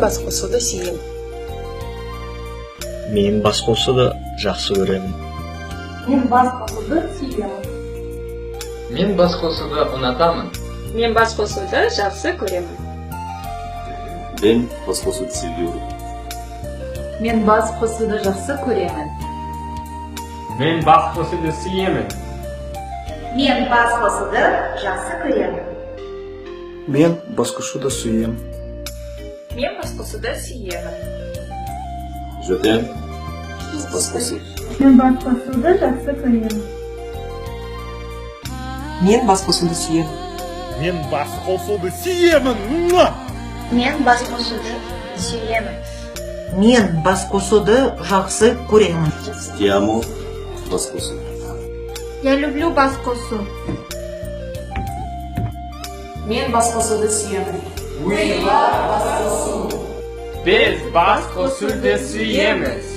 басқосуды сүйемін. Мен басқосуды жақсы көремін. Мен басқосуды сүйемін. Мен басқосуды ұнатамын. Мен басқосуды жақсы көремін. Ben басқосуды seviyorum. Мен басқосуды жақсы көремін. Men басқосуды сүйемін. Мен басқосуды жақсы көремін. Мен басқосуды сүйемін. Мен басқосуды сүйемін. Je t'aime. Басқосу. Мен басқосуды жақсы көремін. Мен басқосуды сүйемін. Мен басқосуды сүйемін. Мен басқосуды сүйемін. Мен басқосуды жақсы көремін. Ti amo. Басқосу. Я люблю басқосу. Мен басқосуды сүйемін. Biz басқосуды сүйеміз.